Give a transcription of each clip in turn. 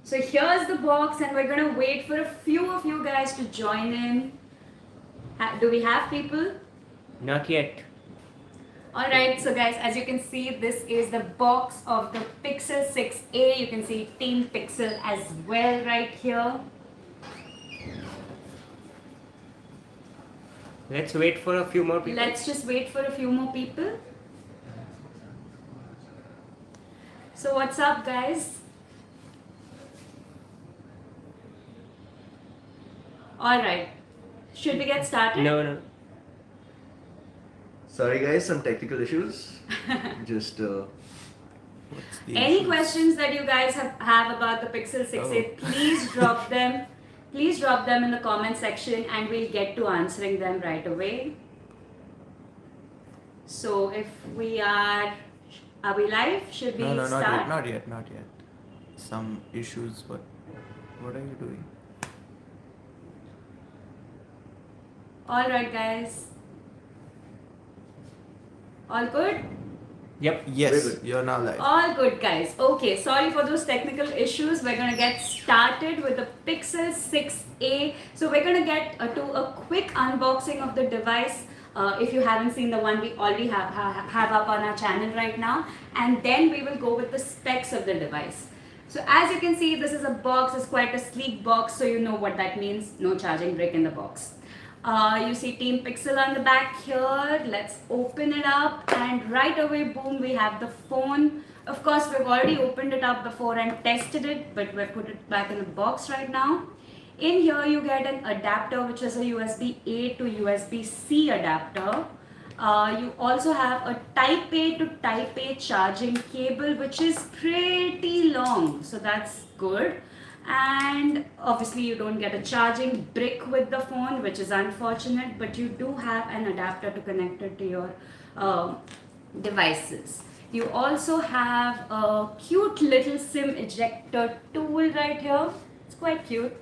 So here's the box, and we're gonna wait for a few of you guys to join in. Do we have people? Not yet. Alright, so guys, as you can see, this is the box of the Pixel 6a. You can see Team Pixel as well right here. Let's wait for a few more people. Let's just wait for a few more people. So what's up, guys? Alright, should we get started? No. Sorry guys, some technical issues. Just Any questions that you guys have about the Pixel 6a, please drop them. Please drop them in the comment section and we'll get to answering them right away. So if we are we live? Should we No, start? not yet. Some issues, but what are you doing? Alright guys. All good? Yep. Yes, Very good. you're now live. All good guys. Okay, sorry for those technical issues. We're gonna get started with the Pixel 6a. So we're gonna get to a quick unboxing of the device. If you haven't seen the one we already have up on our channel right now, and then we will go with the specs of the device. So as you can see, this is a box. It's quite a sleek box, so you know what that means. No charging brick in the box. You see Team Pixel on the back here. Let's open it up, and right away, boom, we have the phone. Of course, we've already opened it up before and tested it, but we've put it back in the box right now. In here, you get an adapter, which is a USB-A to USB-C adapter. You also have a Type A to Type A charging cable, which is pretty long, so that's good. And obviously you don't get a charging brick with the phone, which is unfortunate, but you do have an adapter to connect it to your devices. You also have a cute little SIM ejector tool right here. It's quite cute.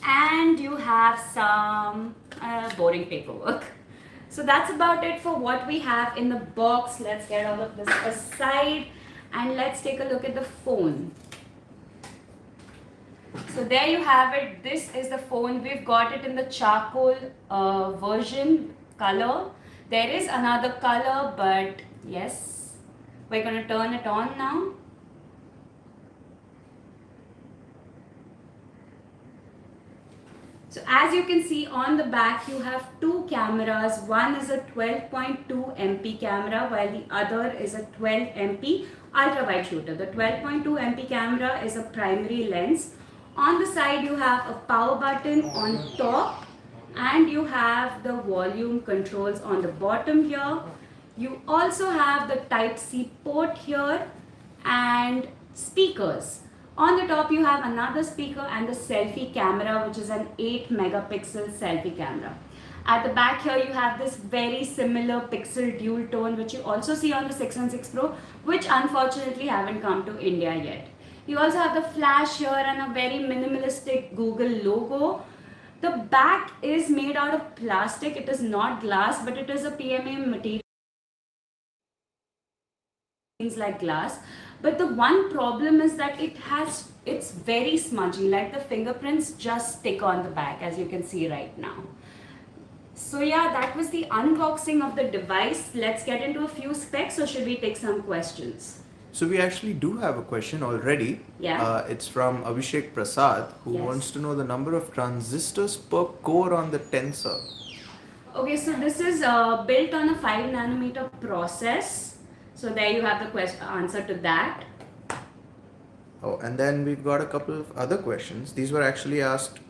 And you have some boring paperwork. So that's about it for what we have in the box. Let's get all of this aside and let's take a look at the phone. So there you have it. This is the phone. We've got it in the charcoal version color. There is another color, but yes, we're going to turn it on now. So as you can see on the back, you have two cameras. One is a 12.2 MP camera, while the other is a 12 MP ultra wide shooter. The 12.2 MP camera is a primary lens. On the side, you have a power button on top, and you have the volume controls on the bottom here. You also have the Type-C port here and speakers. On the top, you have another speaker and the selfie camera, which is an 8 megapixel selfie camera. At the back here, you have this very similar pixel dual tone, which you also see on the 6 and 6 Pro, which unfortunately haven't come to India yet. You also have the flash here and a very minimalistic Google logo. The back is made out of plastic. It is not glass, but it is a PMA material like glass. But the one problem is that it's very smudgy, like the fingerprints just stick on the back, as you can see right now. So yeah, that was the unboxing of the device. Let's get into a few specs, or should we take some questions? So we actually do have a question already. Yeah. It's from Abhishek Prasad, who Yes. wants to know the number of transistors per core on the Tensor. Okay, so this is built on a 5 nanometer process. So there you have the answer to that. Oh, and then we've got a couple of other questions. These were actually asked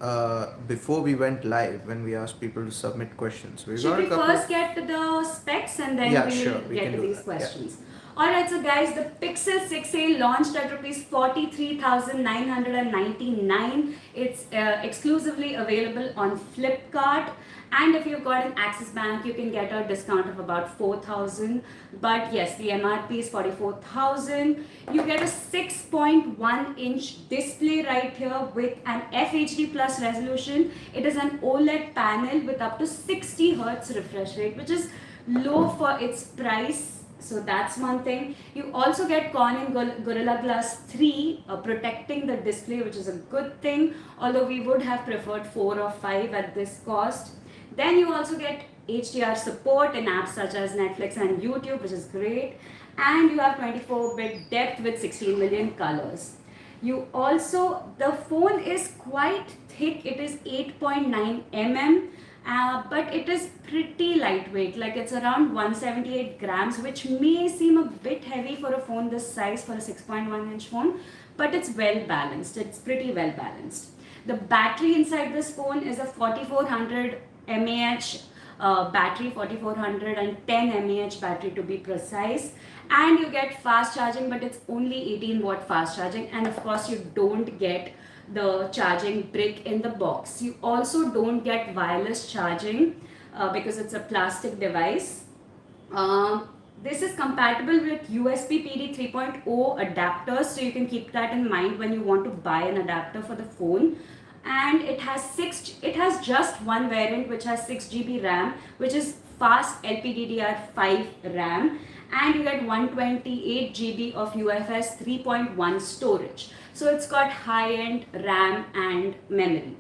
before we went live, when we asked people to submit questions. We've Should got we a couple first get to the specs and then Yeah, we'll sure, we get can to do these that, questions? Alright, so guys, the Pixel 6a launched at rupees 43,999. It's exclusively available on Flipkart. And if you've got an Axis Bank, you can get a discount of about 4,000. But yes, the MRP is 44,000. You get a 6.1-inch display right here with an FHD Plus resolution. It is an OLED panel with up to 60 Hz refresh rate, which is low for its price. So that's one thing. You also get Corning Gorilla Glass 3 protecting the display, which is a good thing, although we would have preferred 4 or 5 at this cost. Then you also get HDR support in apps such as Netflix and YouTube, which is great. And you have 24-bit depth with 16 million colors. You also, the phone is quite thick, it is 8.9 mm. But it is pretty lightweight, like it's around 178 grams, which may seem a bit heavy for a phone this size, for a 6.1-inch phone, but it's well balanced. It's pretty well balanced. The battery inside this phone is a 4400 mAh battery, 4410 mAh battery to be precise, and you get fast charging, but it's only 18-watt fast charging, and of course you don't get the charging brick in the box. You also don't get wireless charging because it's a plastic device. This is compatible with USB PD 3.0 adapters, so you can keep that in mind when you want to buy an adapter for the phone. And it has just one variant which has 6 GB RAM, which is fast LPDDR5 RAM, and you get 128 GB of UFS 3.1 storage. So it's got high-end RAM and memory.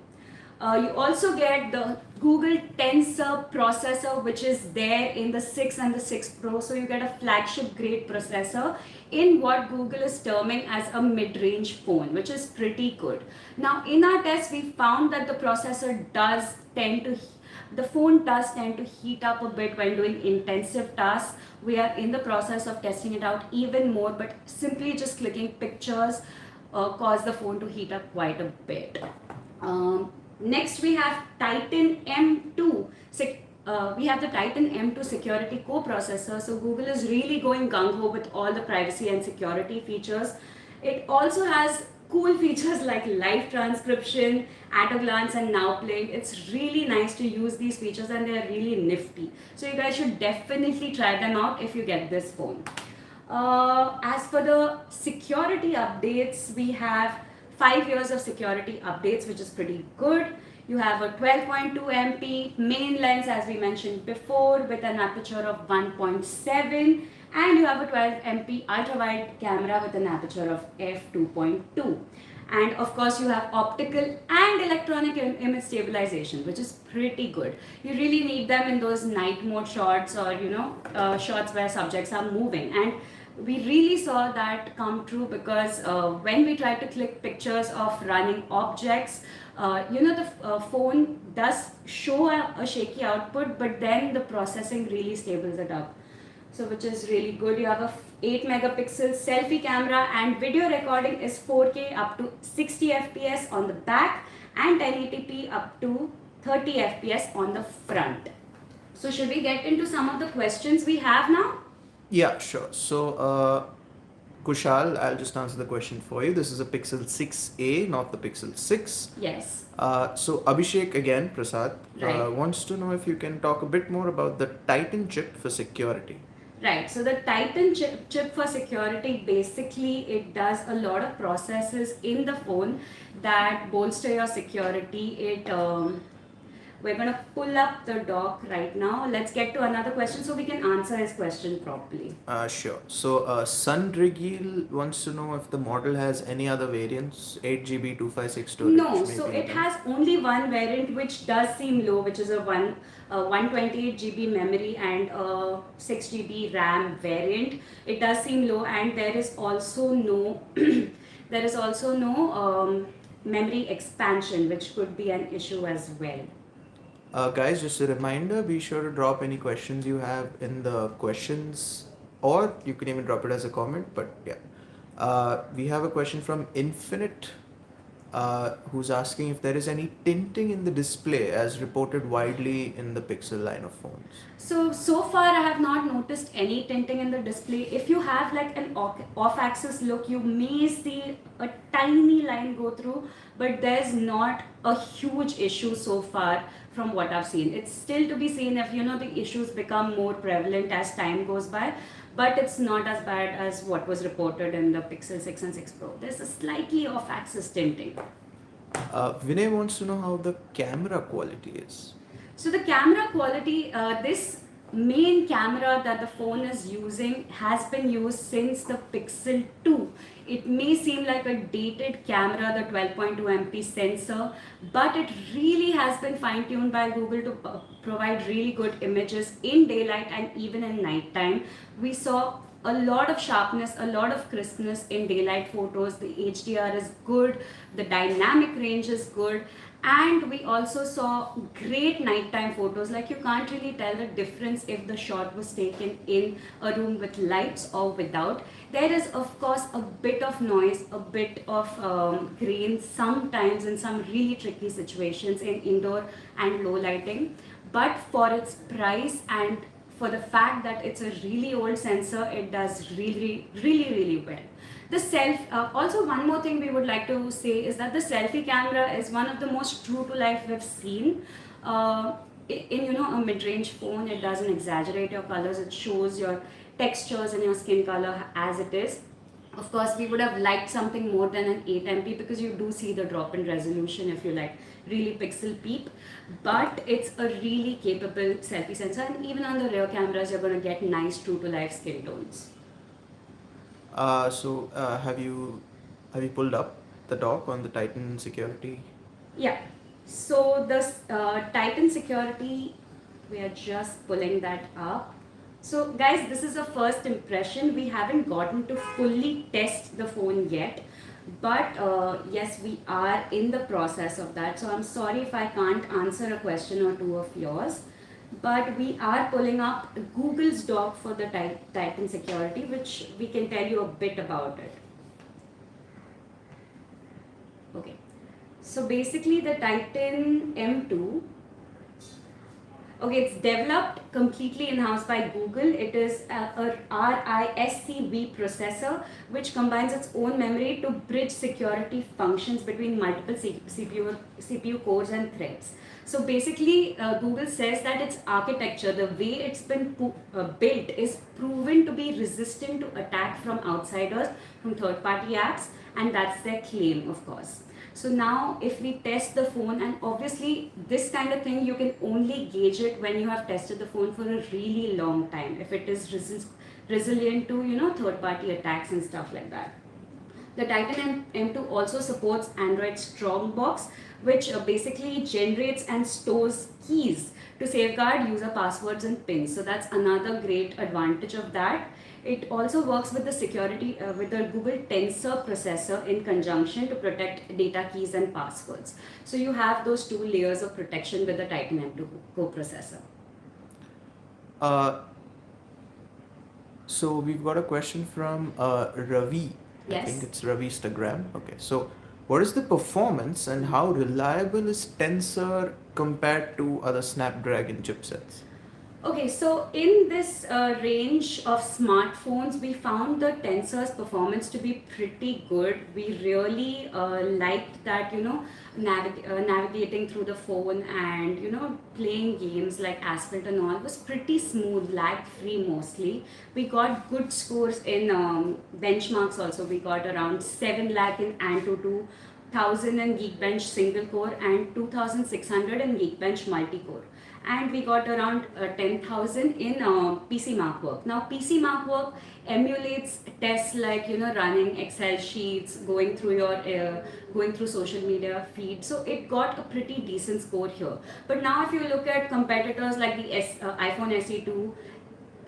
You also get the Google Tensor processor, which is there in the 6 and the 6 Pro. So you get a flagship grade processor in what Google is terming as a mid-range phone, which is pretty good. Now in our test, we found that the phone does tend to heat up a bit when doing intensive tasks. We are in the process of testing it out even more, but simply just clicking pictures cause the phone to heat up quite a bit. Next we have Titan M2. We have the Titan M2 security co-processor. So Google is really going gung-ho with all the privacy and security features. It also has cool features like live transcription, at a glance, and now playing. It's really nice to use these features, and they're really nifty. So you guys should definitely try them out if you get this phone. As for the security updates, we have 5 years of security updates, which is pretty good. You have a 12.2 MP main lens, as we mentioned before, with an aperture of 1.7, and you have a 12 MP ultra wide camera with an aperture of f2.2. And of course you have optical and electronic image stabilization, which is pretty good. You really need them in those night mode shots, or shots where subjects are moving. And we really saw that come true because when we tried to click pictures of running objects, the phone does show a shaky output, but then the processing really stables it up. So which is really good. You have a 8 megapixel selfie camera, and video recording is 4K up to 60 FPS on the back and 1080p up to 30 FPS on the front. So should we get into some of the questions we have now? Yeah, sure. So, Kushal, I'll just answer the question for you. This is a Pixel 6a, not the Pixel 6. Yes. So, Abhishek again, Prasad, Right. wants to know if you can talk a bit more about the Titan chip for security. Right, so the Titan chip for security, basically it does a lot of processes in the phone that bolster your security. We're going to pull up the dock right now. Let's get to another question so we can answer his question properly. Sure. So, Sundrigil wants to know if the model has any other variants, 8GB, 256 storage. No, so it has only one variant which does seem low, which is a 128GB memory and a 6GB RAM variant. It does seem low, and there is also no memory expansion, which could be an issue as well. Guys, just a reminder, be sure to drop any questions you have in the questions, or you can even drop it as a comment, but yeah. We have a question from Infinite, who's asking if there is any tinting in the display as reported widely in the Pixel line of phones. So far I have not noticed any tinting in the display. If you have like an off-axis look, you may see a tiny line go through, but there's not a huge issue so far from what I've seen. It's still to be seen if the issues become more prevalent as time goes by, but it's not as bad as what was reported in the Pixel 6 and 6 Pro. There's a slightly off-axis tinting. Vinay wants to know how the camera quality is. So the camera quality, this main camera that the phone is using has been used since the Pixel 2. It may seem like a dated camera, the 12.2 MP sensor, but it really has been fine-tuned by Google to provide really good images in daylight and even in nighttime. We saw a lot of sharpness, a lot of crispness in daylight photos. The HDR is good, the dynamic range is good, and we also saw great nighttime photos. Like, you can't really tell the difference if the shot was taken in a room with lights or without. There is of course a bit of noise, a bit of grain sometimes in some really tricky situations in indoor and low lighting, but for its price and for the fact that it's a really old sensor, it does really well. Also one more thing we would like to say is that the selfie camera is one of the most true to life we've seen. In a mid-range phone, it doesn't exaggerate your colors, it shows your textures and your skin color as it is. Of course, we would have liked something more than an 8 MP because you do see the drop in resolution if you like really pixel peep, but it's a really capable selfie sensor, and even on the rear cameras you're going to get nice true to life skin tones. Have you pulled up the dock on the Titan security? Yeah, so this Titan security, we are just pulling that up. So guys, this is a first impression. We haven't gotten to fully test the phone yet, but yes, we are in the process of that. So I'm sorry if I can't answer a question or two of yours, but we are pulling up Google's doc for the Titan security, which we can tell you a bit about it. Okay, so basically the Titan M2, okay, it's developed completely in-house by Google. It is a RISC-V processor which combines its own memory to bridge security functions between multiple CPU cores and threads. So basically, Google says that its architecture, the way it's been built, is proven to be resistant to attack from outsiders, from third-party apps, and that's their claim, of course. So now if we test the phone, and obviously this kind of thing you can only gauge it when you have tested the phone for a really long time, if it is resilient to third-party attacks and stuff like that. The Titan M2 also supports Android Strongbox, which basically generates and stores keys to safeguard user passwords and pins. So that's another great advantage of that. It also works with the security with the Google Tensor processor in conjunction to protect data keys and passwords. So you have those two layers of protection with the Titan M2 coprocessor. So we've got a question from Ravi. Yes. I think it's Ravi's Instagram. Okay, so what is the performance and how reliable is Tensor compared to other Snapdragon chipsets? Okay, so in this range of smartphones, we found the Tensor's performance to be pretty good. We really liked that, navigating through the phone and, playing games like Asphalt and all was pretty smooth, lag-free mostly. We got good scores in benchmarks also. We got around 7 lakh in Antutu, 1000 in Geekbench single core and 2600 in Geekbench multi-core. And we got around 10,000 in PC Mark work. Now PC Mark work emulates tests like running Excel sheets, going through social media feed. So it got a pretty decent score here. But now if you look at competitors like the iPhone SE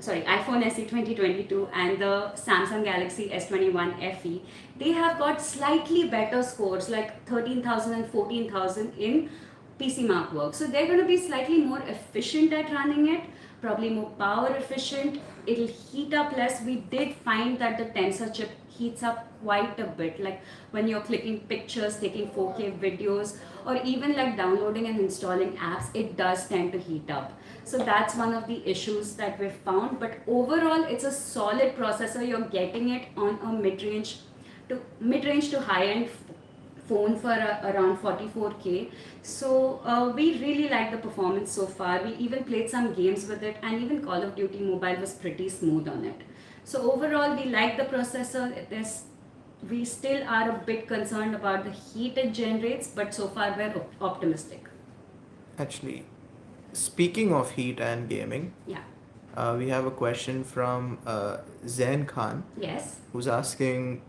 2022 and the Samsung Galaxy S21 FE, they have got slightly better scores like 13,000 and 14,000 in PC Mark work. So they're going to be slightly more efficient at running it, probably more power efficient. It'll heat up less. We did find that the Tensor chip heats up quite a bit, like when you're clicking pictures, taking 4K videos, or even like downloading and installing apps, it does tend to heat up. So that's one of the issues that we've found. But overall, it's a solid processor. You're getting it on a mid-range to high-end phone for around 44K. So we really like the performance so far. We even played some games with it, and even Call of Duty Mobile was pretty smooth on it. So overall, we like the processor. We still are a bit concerned about the heat it generates, but so far we're optimistic. Actually, speaking of heat and gaming, Yeah. We have a question from Zain Khan, Yes. who's asking,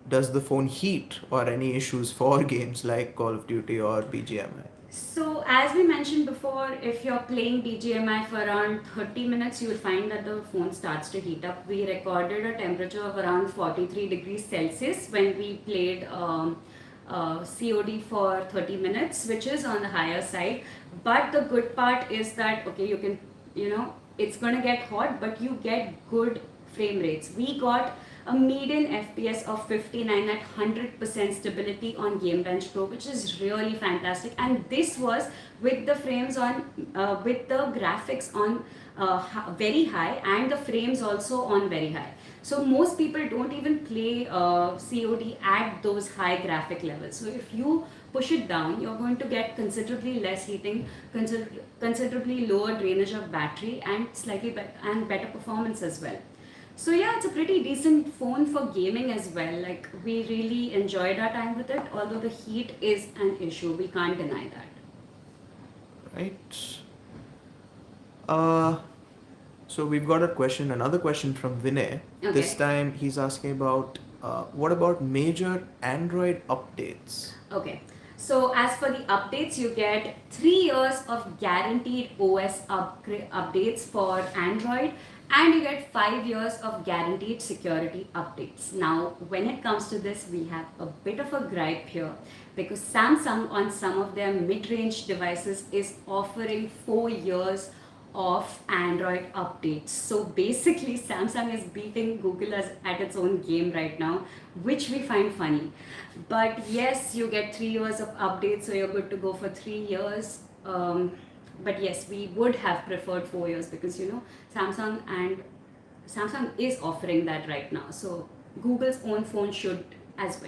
does the phone heat or any issues for games like Call of Duty or BGMI? So as we mentioned before, if you're playing BGMI for around 30 minutes, you'll find that the phone starts to heat up. We recorded a temperature of around 43 degrees Celsius when we played COD for 30 minutes, which is on the higher side. But the good part is that, okay, you can, it's going to get hot, but you get good frame rates. We got a median FPS of 59 at 100% stability on Gamebench Pro, which is really fantastic. And this was with the frames on, with the graphics on very high and the frames also on very high. So most people don't even play COD at those high graphic levels. So if you push it down, you're going to get considerably less heating, considerably lower drainage of battery, and slightly better performance as well. So yeah, it's a pretty decent phone for gaming as well. Like, we really enjoyed our time with it, although the heat is an issue. We can't deny that. Right. So we've got another question from Vinay. Okay. This time he's asking about what about major Android updates? Okay. So as for the updates, you get 3 years of guaranteed OS updates for Android, and you get 5 years of guaranteed security updates. Now, when it comes to this, we have a bit of a gripe here, because Samsung on some of their mid-range devices is offering 4 years of Android updates. So basically, Samsung is beating Google at its own game right now, which we find funny. But yes, you get 3 years of updates, so you're good to go for 3 years. But yes, we would have preferred 4 years, because Samsung is offering that right now. So Google's own phone should as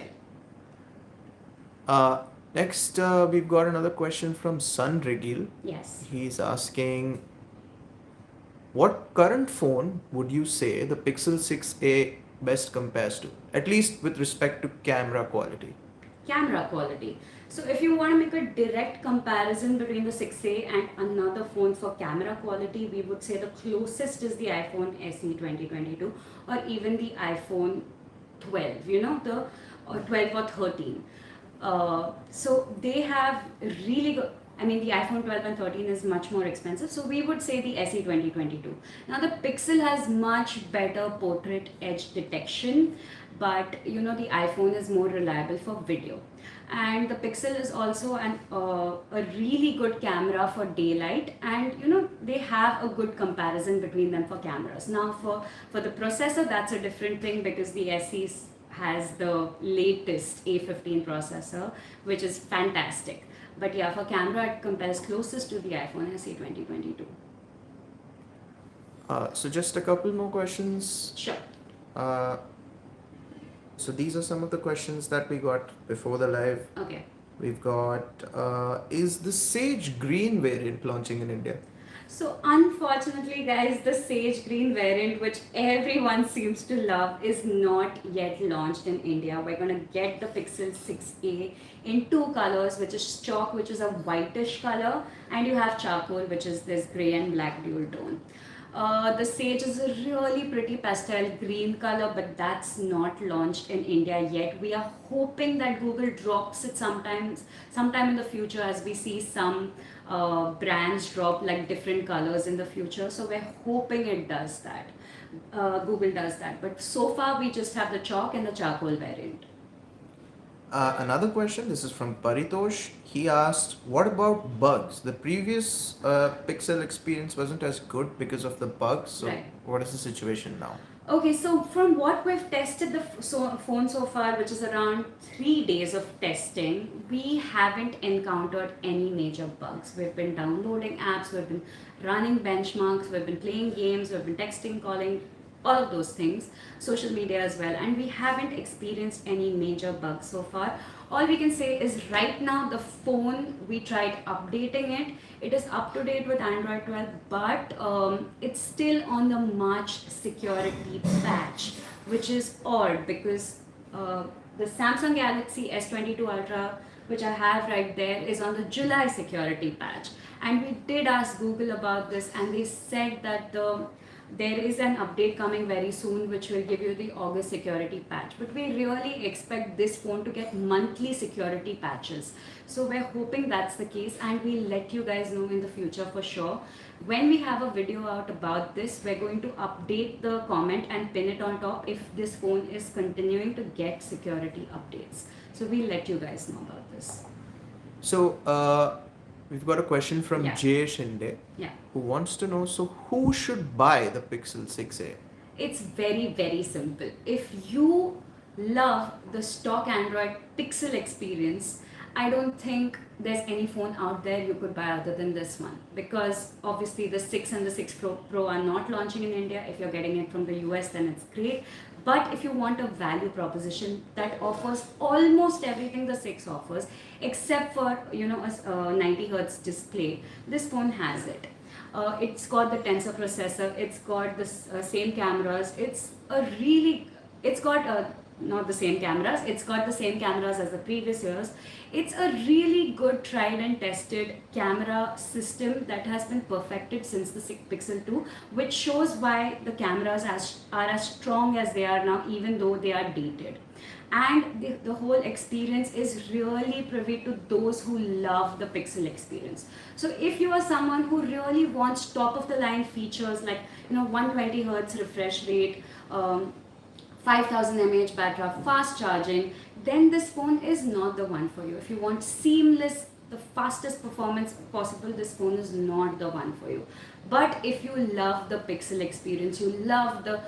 well. Next, we've got another question from Sun Regil. Yes. He's asking, what current phone would you say the Pixel 6a best compares to, at least with respect to camera quality? Camera quality. So if you want to make a direct comparison between the 6a and another phone for camera quality, we would say the closest is the iPhone SE 2022, or even the iPhone 12, the 12 or 13. So they have really good. The iPhone 12 and 13 is much more expensive, so we would say the SE 2022. Now, the Pixel has much better portrait edge detection, but the iPhone is more reliable for video. And the Pixel is also a really good camera for daylight, and they have a good comparison between them for cameras. Now, for the processor, that's a different thing, because the SE has the latest A15 processor, which is fantastic. But yeah, for camera, it compares closest to the iPhone SE 2022. So just a couple more questions. Sure. So these are some of the questions that we got before the live. Okay. We've got, is the Sage Green variant launching in India? So unfortunately, guys, the Sage Green variant, which everyone seems to love, is not yet launched in India. We're going to get the Pixel 6a in 2 colors, which is chalk, which is a whitish color, and you have charcoal, which is this grey and black dual tone. The Sage is a really pretty pastel green color, but that's not launched in India yet. We are hoping that Google drops it sometime in the future, as we see some brands drop like different colors in the future. So we're hoping it does that. Google does that. But so far, we just have the chalk and the charcoal variant. Another question, this is from Paritosh. He asked, what about bugs? The previous Pixel experience wasn't as good because of the bugs. So Right. What is the situation now? Okay, so from what we've tested the phone so far, which is around 3 days of testing, we haven't encountered any major bugs. We've been downloading apps, we've been running benchmarks, we've been playing games, we've been texting, calling, all of those things, social media as well, and we haven't experienced any major bugs so far. All we can say is right now the phone, we tried updating it. It is up to date with Android 12, but it's still on the March security patch, which is odd, because the Samsung Galaxy S22 Ultra, which I have right there, is on the July security patch. And we did ask Google about this, and they said that there is an update coming very soon which will give you the August security patch. But we really expect this phone to get monthly security patches. So we're hoping that's the case, and we'll let you guys know in the future for sure. When we have a video out about this, we're going to update the comment and pin it on top if this phone is continuing to get security updates. So we'll let you guys know about this. So we've got a question from Yeah. Jay Shinde, Yeah. who wants to know, so who should buy the Pixel 6a? It's very, very simple. If you love the stock Android Pixel experience, I don't think there's any phone out there you could buy other than this one, because obviously the 6 and the 6 Pro are not launching in India. If you're getting it from the US, then it's great. But if you want a value proposition that offers almost everything the 6 offers, except for a 90 Hz display, this phone has it. It's got the Tensor processor. It's got the same cameras. It's got not the same cameras. It's got the same cameras as the previous years. It's a really good tried and tested camera system that has been perfected since the Pixel 2, which shows why the cameras are as strong as they are now, even though they are dated. And the whole experience is really privy to those who love the Pixel experience. So if you are someone who really wants top of the line features like 120 Hz refresh rate, 5000 mAh battery, fast charging, then this phone is not the one for you. If you want seamless, the fastest performance possible, this phone is not the one for you. But if you love the Pixel experience, you love the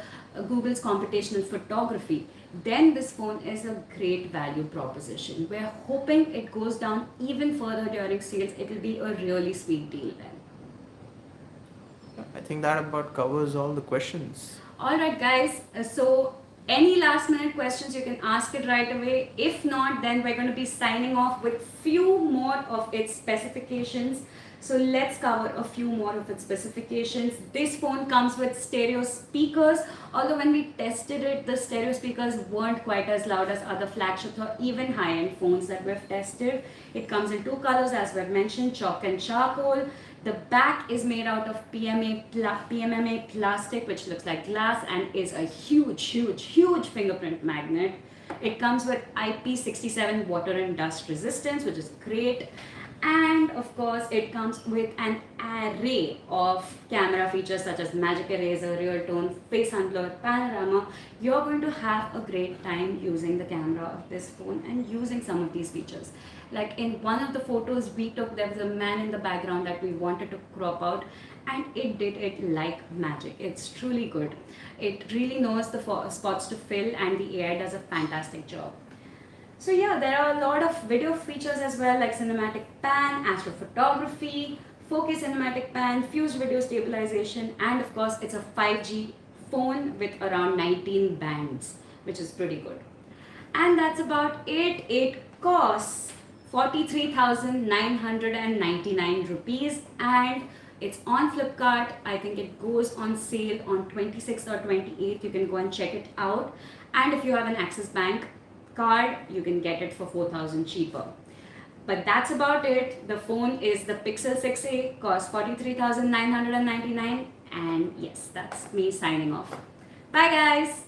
Google's computational photography, then this phone is a great value proposition. We're hoping it goes down even further during sales. It will be a really sweet deal then. I think that about covers all the questions. Alright guys, so any last minute questions, you can ask it right away. If not, then we're going to be signing off with few more of its specifications. So let's cover a few more of its specifications. This phone comes with stereo speakers, although when we tested it, the stereo speakers weren't quite as loud as other flagships or even high-end phones that we've tested. It comes in 2 colors, as we've mentioned, chalk and charcoal. The back is made out of PMMA plastic, which looks like glass and is a huge fingerprint magnet. It comes with IP67 water and dust resistance, which is great. And of course, it comes with an array of camera features such as magic eraser, real tone, face unblur, panorama. You're going to have a great time using the camera of this phone and using some of these features. Like in one of the photos we took, there was a man in the background that we wanted to crop out, and it did it like magic. It's truly good. It really knows the spots to fill, and the AI does a fantastic job. So yeah, there are a lot of video features as well, like cinematic pan, astrophotography, 4K cinematic pan, fused video stabilization, and of course it's a 5G phone with around 19 bands, which is pretty good. And that's about it. It costs 43,999 rupees and it's on Flipkart. I think it goes on sale on 26th or 28th. You can go and check it out. And if you have an Axis Bank card, you can get it for 4,000 cheaper. But that's about it. The phone is the Pixel 6a, costs 43,999, and yes, that's me signing off. Bye guys.